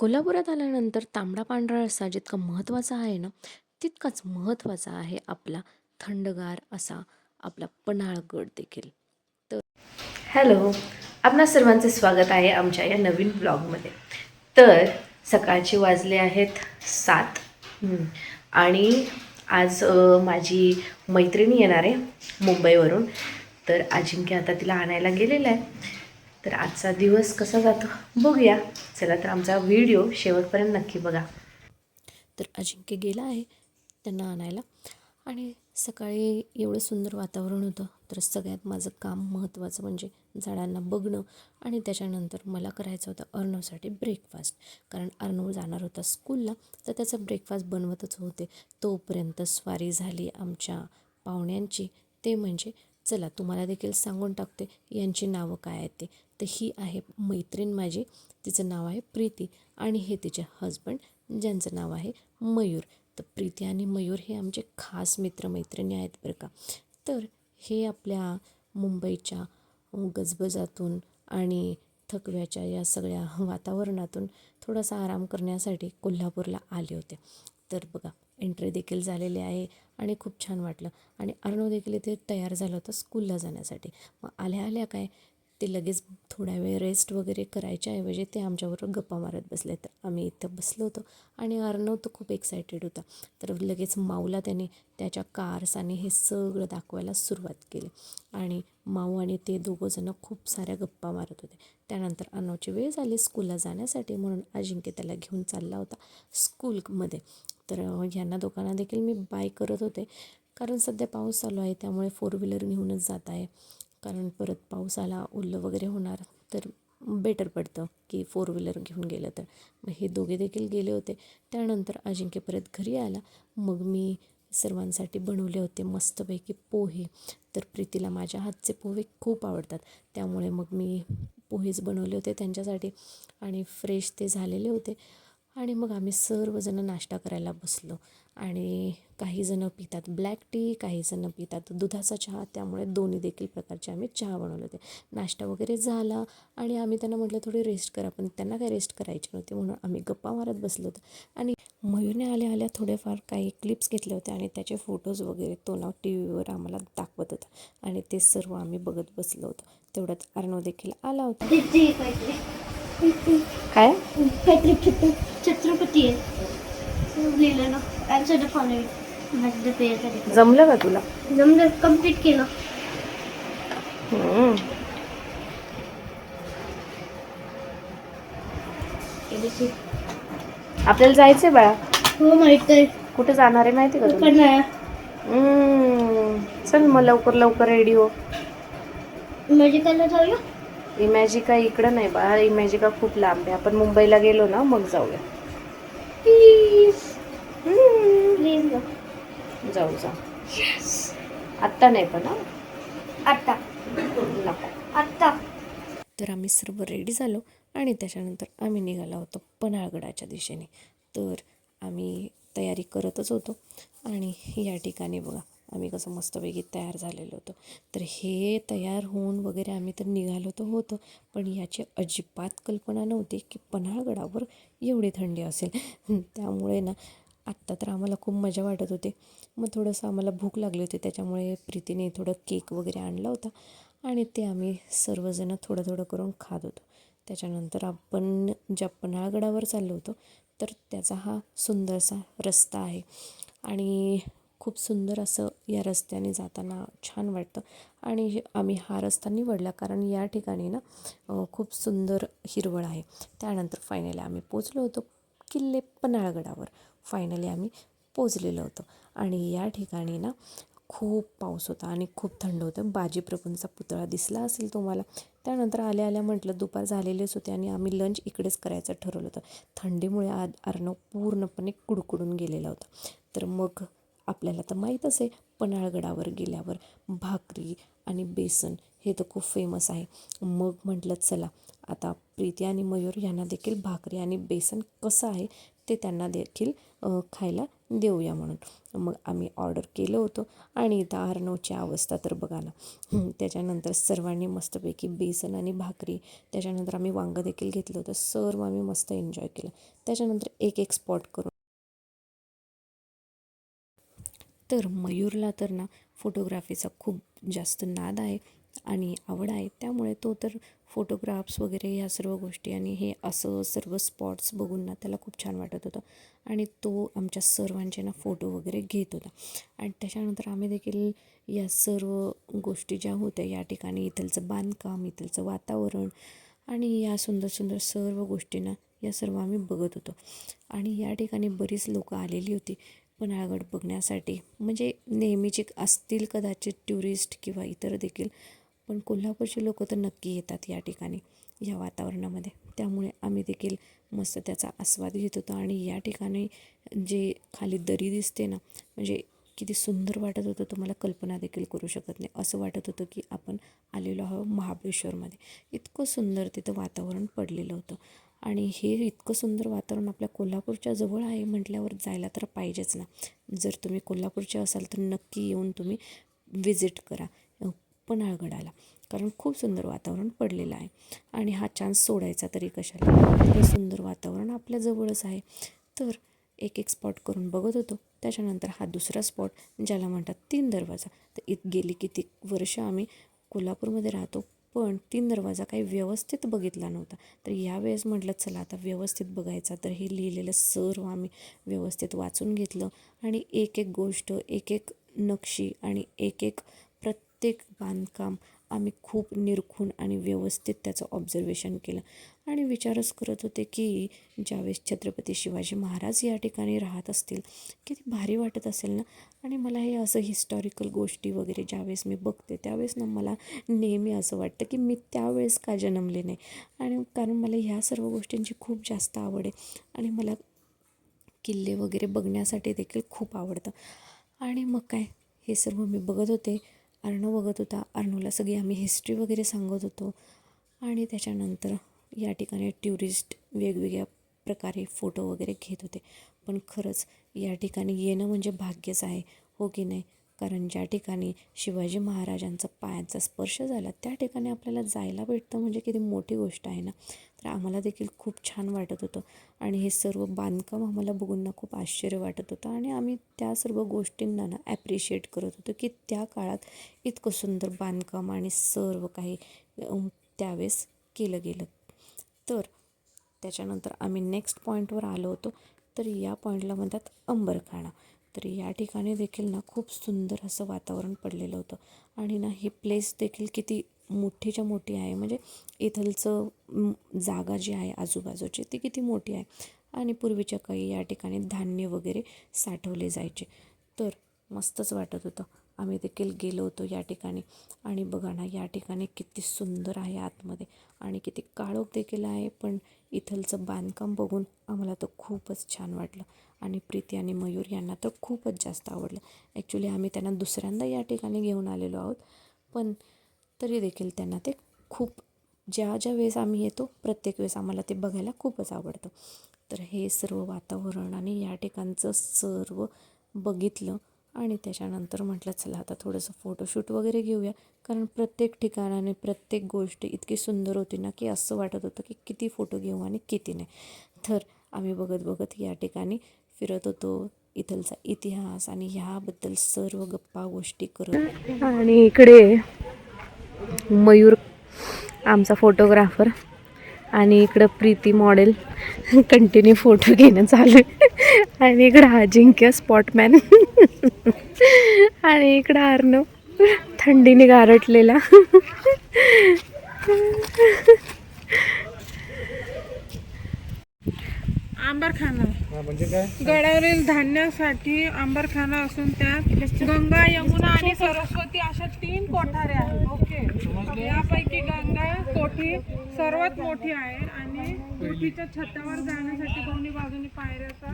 कोल्हापुरात आल्यानंतर तांबडा पांढरा रस्सा जितका महत्त्वाचा आहे ना, तितकाच महत्त्वाचा आहे आपला थंडगार असा आपला पन्हाळगड देखील. तर हॅलो, आपणा सर्वांचे स्वागत आहे आमच्या या नवीन ब्लॉगमध्ये. तर सकाळचे वाजले आहेत 7 आणि आज माझी मैत्रिणी येणार आहे मुंबईवरून. तर अजिंक्य आता तिला आणायला गेलेला आहे. तर आजचा दिवस कसा जातो बघूया. चला तर आमचा व्हिडिओ शेवटपर्यंत नक्की बघा. तर अजिंक्य गेला आहे त्यांना आणायला आणि सकाळी एवढं सुंदर वातावरण होतं. तर सगळ्यात माझं काम महत्त्वाचं म्हणजे झाडांना बघणं आणि त्याच्यानंतर मला करायचं होतं अर्णवसाठी ब्रेकफास्ट. कारण अर्णव जाणार होता स्कूलला, तर त्याचा ब्रेकफास्ट बनवतच होते. तोपर्यंत स्वारी झाली आमच्या पाहुण्यांची. ते म्हणजे चला तुम्हाला देखील सांगून टाकते यांची नावं काय आहेत ते. तर ही आहे मैत्रीण माझी, तिचं नाव आहे प्रीती आणि हे तिचे हजबंड ज्यांचं नाव आहे मयूर. तर प्रीती आणि मयूर हे आमचे खास मित्रमैत्रिणी आहेत बरं का. तर हे आपल्या मुंबईच्या गजबजातून आणि थकव्याच्या या सगळ्या वातावरणातून थोडासा आराम करण्यासाठी कोल्हापूरला आले होते. तर बघा एंट्री देखील झालेली आहे आणि खूप छान वाटलं. आणि अर्णव देखील इथे तयार झालं होतं स्कूलला जाण्यासाठी. मग आल्या आल्या काय ते लगेच थोडा वेळ रेस्ट वगैरे करायच्या ऐवजी ते आमच्याबरोबर गप्पा मारत बसले. तर आम्ही इथं बसलो होतो आणि अर्णव तर खूप एक्सायटेड होता. तर लगेच माऊला त्याने त्याच्या कार्स आणि हे सगळं दाखवायला सुरुवात केली आणि माऊ आणि ते दोघंजणं खूप साऱ्या गप्पा मारत होते. त्यानंतर अर्णवची वेळ झाली स्कूलला जाण्यासाठी, म्हणून अजिंक्य त्याला घेऊन चालला होता स्कूलमध्ये. तर ह्यांना दोघांना देखील मी बाय करत होते, कारण सध्या पाऊस चालू आहे त्यामुळे 4 व्हीलर घेऊनच जात आहे. कारण परत पाऊस आला ओलं वगैरे होणार तर बेटर पडतं की 4 व्हीलर घेऊन गेलं तर. मग हे दोघे देखील गेले होते. त्यानंतर अजिंक्य परत घरी आला. मग मी सर्वांसाठी बनवले होते मस्तपैकी पोहे. तर प्रीतीला माझ्या हातचे पोहे खूप आवडतात, त्यामुळे मग मी पोहेच बनवले होते त्यांच्यासाठी आणि फ्रेश ते झालेले होते. आणि मग आम्ही सर्वजणं नाश्ता करायला बसलो. आणि काहीजणं पितात ब्लॅक टी, काहीजणं पितात दुधाचा चहा, त्यामुळे दोन्ही देखील प्रकारचे आम्ही चहा बनवले होते. नाश्ता वगैरे झाला आणि आम्ही त्यांना म्हटलं थोडी रेस्ट करा, पण त्यांना काही रेस्ट करायची नव्हती म्हणून आम्ही गप्पा मारत बसलो होतो. आणि मयूरने आल्या आल्या थोडेफार काही क्लिप्स घेतले होते आणि त्याचे फोटोज वगैरे तो ना टी व्हीवर आम्हाला दाखवत होता आणि ते सर्व आम्ही बघत बसलो होतो. तेवढ्यात अर्णव देखील आला होता. काय छत्रपती जमलं का तुला? जमलं, कम्प्लीट केलं. आपल्याला जायचंय बाळा. हो माहित आहे. कुठे जाणार आहे माहिती का तुला? पन्हाळा. चल मग लवकर लवकर रेडी हो. मेडिकलला जाऊया. इमॅजिका इकडं नाही बाळा, इमॅजिका खूप लांब आहे. आपण मुंबईला गेलो ना मग जाऊया. प्लीज प्लीज जाऊ जाऊ. आत्ता नाही पण आता नको. आता. तर आम्ही सर्व रेडी झालो आणि त्याच्यानंतर आम्ही निघालो होतो पन्हाळगडाच्या दिशेने. तर आम्ही तयारी करतच होतो आणि या ठिकाणी बघा आम्ही कसं मस्तपैकी तयार झालेलो होतो. तर हे तयार होऊन वगैरे आम्ही तर निघालो तर होतो, पण याची अजिबात कल्पना नव्हती की पन्हाळगडावर एवढी थंडी असेल. त्यामुळे ना आत्ता तर आम्हाला खूप मजा वाटत होती. मग थोडंसं आम्हाला भूक लागली होती, त्याच्यामुळे प्रीतीने थोडं केक वगैरे आणला होता आणि ते आम्ही सर्वजणं थोडं थोडं करून खात होतो. त्याच्यानंतर आपण ज्या पन्हाळगडावर चाललो होतो तर त्याचा हा सुंदरसा रस्ता आहे आणि खूप सुंदर असं या रस्त्याने जाताना छान वाटतं. आणि आम्ही हा रस्ता निवडला कारण या ठिकाणी ना खूप सुंदर हिरवळ आहे. त्यानंतर फायनली आम्ही पोचलो होतो किल्ले पन्हाळगडावर. फायनली आम्ही पोचलेलो होतो आणि या ठिकाणी ना खूप पाऊस होता आणि खूप थंड होतं. बाजीप्रभूंचा पुतळा दिसला असेल तुम्हाला. त्यानंतर आल्या आल्या म्हटलं दुपार झालेलेच होते आणि आम्ही लंच इकडेच करायचं ठरवलं होतं. थंडीमुळे अर्णव पूर्णपणे कुडकुडून गेलेला होता. तर मग आपल्याला तर माहीतच आहे पन्हाळगडावर गेल्यावर भाकरी आणि बेसन हे तर खूप फेमस आहे. मग म्हटलं चला आता प्रीती आणि मयूर यांना देखील भाकरी आणि बेसन कसं आहे ते त्यांना देखील खायला देऊया म्हणून. मग आम्ही ऑर्डर केलं होतं आणि इथं अर्णवची अवस्था तर बघा ना. त्याच्यानंतर सर्वांनी मस्तपैकी बेसन आणि भाकरी, त्याच्यानंतर आम्ही वांगं देखील घेतलं होतं. सर्व आम्ही मस्त एन्जॉय केलं. त्याच्यानंतर एक एक स्पॉट करून तर मयूरला तर ना फोटोग्राफीचा खूप जास्त नाद आहे आणि आवड आहे. त्यामुळे तो तर फोटोग्राफ्स वगैरे ह्या सर्व गोष्टी आणि हे असं सर्व स्पॉट्स बघून ना त्याला खूप छान वाटत होतं आणि तो आमच्या सर्वांचे ना फोटो वगैरे घेत होता. आणि त्याच्यानंतर आम्ही देखील या सर्व गोष्टी ज्या होत्या या ठिकाणी, इथलचं बांधकाम, इथलचं वातावरण आणि या सुंदर सुंदर सर्व गोष्टींना या सर्व आम्ही बघत होतो. आणि या ठिकाणी बरीच लोकं आलेली होती पन्हाळगड बघण्यासाठी. म्हणजे नेहमीचे असतील कदाचित टुरिस्ट किंवा इतर देखील, पण कोल्हापूरची लोकं तर नक्की येतात या ठिकाणी या वातावरणामध्ये. त्यामुळे आम्ही देखील मस्त त्याचा आस्वाद घेत होतो. आणि या ठिकाणी जे खाली दरी दिसते ना, म्हणजे किती सुंदर वाटत होतं तुम्हाला कल्पना देखील करू शकत नाही. असं वाटत होतं की आपण आलेलो आहोत महाबळेश्वरमध्ये. इतकं सुंदर तिथं वातावरण पडलेलं होतं. आणि हे इतकं सुंदर वातावरण आपल्या कोल्हापूरच्या जवळ आहे म्हटल्यावर जायला तर पाहिजेच ना. जर तुम्ही कोल्हापूरचे असाल तर नक्की येऊन तुम्ही विजिट करा पन्हाळगडाला, कारण खूप सुंदर वातावरण पडलेलं आहे. आणि हा चान्स सोडायचा तरी कशाला, इतकं सुंदर वातावरण आपल्या जवळच आहे. तर एक एक स्पॉट करून बघत होतो. त्याच्यानंतर हा दुसरा स्पॉट ज्याला म्हणतात 3 दरवाजा. तर गेली किती वर्ष आम्ही कोल्हापूरमध्ये राहतो, पण 3 दरवाजा काही व्यवस्थित बघितला नव्हता. तर यावेळेस म्हटलं चला आता व्यवस्थित बघायचा. तर हे लिहिलेलं सर्व आम्ही व्यवस्थित वाचून घेतलं आणि एक एक गोष्ट, एक एक नक्षी आणि एक एक प्रत्येक बांधकाम आम्ही खूप निरखून आणि व्यवस्थित त्याचं ऑब्झर्वेशन केलं. आणि विचारच करत होते की ज्यावेळेस छत्रपती शिवाजी महाराज या ठिकाणी राहत असतील किती भारी वाटत असेल ना. आणि मला हे असं हिस्टॉरिकल गोष्टी वगैरे ज्यावेळेस मी बघते त्यावेळेस ना मला नेहमी असं वाटतं की मी त्यावेळेस का जन्मले नाही. आणि कारण मला ह्या सर्व गोष्टींची खूप जास्त आवड आहे आणि मला किल्ले वगैरे बघण्यासाठी देखील खूप आवडतं. आणि मग काय, हे सर्व मी बघत होते. अर्णव बघत होता. अर्णवला सगळी आम्ही हिस्ट्री वगैरे सांगत होतो. आणि त्याच्यानंतर या ठिकाणी टुरिस्ट वेगवेगळ्या प्रकारे फोटो वगैरे घेत होते. पण खरंच या ठिकाणी येणं म्हणजे भाग्यच आहे, हो की नाही. कारण ज्या ठिकाणी शिवाजी महाराजांचा पायाचा स्पर्श झाला त्या ठिकाणी आपल्याला जायला भेटतं म्हणजे किती मोठी गोष्ट आहे ना. तर आम्हाला देखील खूप छान वाटत होतं. आणि हे सर्व बांधकाम आम्हाला बघून ना खूप आश्चर्य वाटत होतं. आणि आम्ही त्या सर्व गोष्टींना ना ॲप्रिशिएट करत होतो की त्या काळात इतकं सुंदर बांधकाम आणि सर्व काही त्यावेळेस केलं गेलं. तर त्याच्यानंतर आम्ही नेक्स्ट पॉईंटवर आलो होतो. तर या पॉईंटला म्हणतात अंबरखाना. तर या ठिकाणी देखील ना खूप सुंदर असं वातावरण पडलेलं होतं. आणि ना ही प्लेस देखील किती मोठीच्या मोठी आहे. म्हणजे इथलचं जागा जी आहे आजूबाजूची ती किती मोठी आहे. आणि पूर्वीच्या काही या ठिकाणी धान्य वगैरे साठवले जायचे. तर मस्तच वाटत होतं. आम्ही देखील गेलो होतो या ठिकाणी. आणि बघा ना या ठिकाणी किती सुंदर आहे आतमध्ये आणि किती काळोख देखील आहे. पण इथलचं बांधकाम बघून आम्हाला तर खूपच छान वाटलं. आणि प्रीती आणि मयूर यांना तर खूपच जास्त आवडलं. ॲक्च्युली आम्ही त्यांना दुसऱ्यांदा या ठिकाणी घेऊन आलेलो आहोत, पण तरी देखील त्यांना ते खूप ज्या ज्या वेळेस आम्ही येतो प्रत्येक वेळेस आम्हाला ते बघायला खूपच आवडतं. तर हे सर्व वातावरण आणि या ठिकाणचं सर्व बघितलं. आणि त्याच्यानंतर म्हटलं चला आता थोडंसं फोटोशूट वगैरे घेऊया. कारण प्रत्येक ठिकाणाने प्रत्येक गोष्ट इतकी सुंदर होती ना की असं वाटत होतं की किती फोटो घेऊ आणि किती नाही. तर आम्ही बघत बघत या ठिकाणी फिरत होतो. इथलचा इतिहास आणि ह्याबद्दल सर्व गप्पा गोष्टी करत. आणि इकडे मयूर आमचा फोटोग्राफर आणि इकडं प्रीती मॉडेल कंटिन्यू फोटो घेणं चालू आहे. आणि इकडं अजिंक्य स्पॉटमॅन आणि इकडं अर्णव थंडीने गारटलेला. आंबरखाना म्हणजे काय, गडावरील धान्यासाठी आंबरखाना असून त्यात गंगा, यमुना आणि सरस्वती अशा 3 कोठारे आहेत. ओके, यापैकी गंगा कोठी सर्वात मोठी आहे आणि कोठीच्या छतावर जाण्यासाठी दोन्ही बाजूनी पायऱ्याचा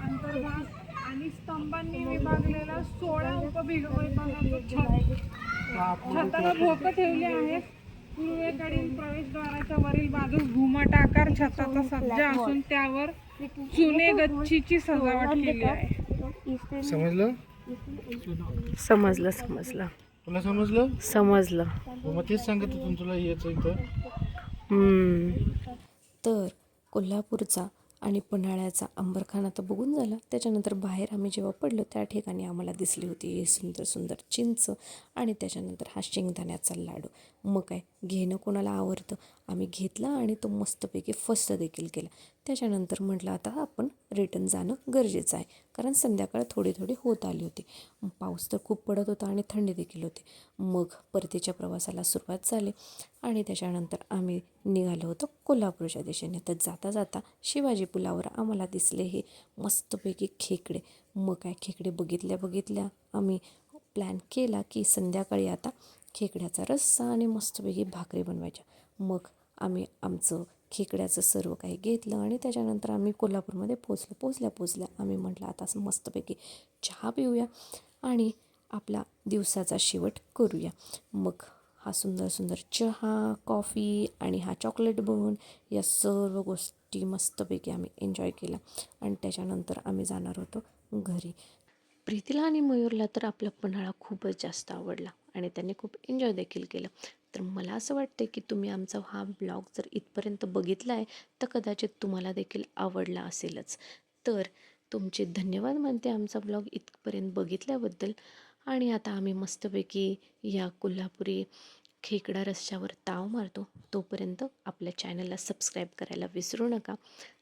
अंतर्भाग आणि स्तंभांनी विभागलेला 16 उपविभागाचं छताला भोकं ठेवली आहेत. पूर्वेकडील प्रवेशद्वाराच्या वरील बाजूस घुमटाकार छताचा सज्जा असून त्यावर चुने गच्चीची सजावट केली आहे. समजलं? समजलं तुला समजलं? समजलं. मग तेच सांगत होतो तुला यायचं इथं. तर कोल्हापूरचा आणि पन्हाळ्याचा अंबरखाना तर बघून झाला. त्याच्यानंतर बाहेर आम्ही जेव्हा पडलो त्या ठिकाणी आम्हाला दिसली होती हे सुंदर सुंदर चिंच आणि त्याच्यानंतर हा शेंगदाण्याचा लाडू. मग काय घेणं कोणाला आवडतं, आम्ही घेतला आणि तो मस्तपैकी फस्त देखील केला. त्याच्यानंतर म्हटलं आता आपण रिटर्न जाणं गरजेचं आहे, कारण संध्याकाळ थोडी थोडी होत आली होती. पाऊस तर खूप पडत होता आणि थंडी देखील होती. मग परतीच्या प्रवासाला सुरुवात झाली आणि त्याच्यानंतर आम्ही निघालो होतो कोल्हापूरच्या दिशेने. तर जाता जाता शिवाजी पुलावर आम्हाला दिसले हे मस्तपैकी खेकडे. मग काय खेकडे बघितल्या आम्ही प्लॅन केला की संध्याकाळी आता खेकड्याचा रस्सा आणि मस्तपैकी भाकरी बनवायच्या. मग आम्ही आमचं खेकड्याचं सर्व काही घेतलं आणि त्याच्यानंतर आम्ही कोल्हापूरमध्ये पोचल्या आम्ही म्हटलं आता असं मस्तपैकी चहा पिऊया आणि आपला दिवसाचा शेवट करूया. मग हा सुंदर सुंदर चहा, कॉफी आणि हा चॉकलेट बन या सर्व गोष्टी मस्तपैकी आम्ही एन्जॉय केला आणि त्याच्यानंतर आम्ही जाणार होतो घरी. प्रीतीला आणि मयूरला तर आपला पन्हाळा खूपच जास्त आवडला आणि त्यांनी खूप एन्जॉय देखील केलं. तर मला असं वाटते की तुम्ही आमचा हा ब्लॉग जर इथपर्यंत बघितला आहे तर कदाचित तुम्हाला देखील आवडला असेलच. तर तुमचे धन्यवाद मानते आमचा ब्लॉग इथपर्यंत बघितल्याबद्दल. आणि आता आम्ही मस्तपैकी या कोल्हापुरी खेकडा रस्स्यावर ताव मारतो. तोपर्यंत आपल्या चॅनलला सबस्क्राईब करायला विसरू नका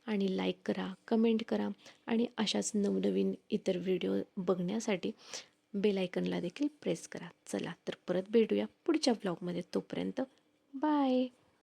आणि लाईक करा, कमेंट करा आणि अशाच नवनवीन इतर व्हिडिओ बघण्यासाठी बेल आयकनला देखील प्रेस करा. चला तर परत भेटूया पुढच्या ब्लॉगमध्ये. तोपर्यंत बाय.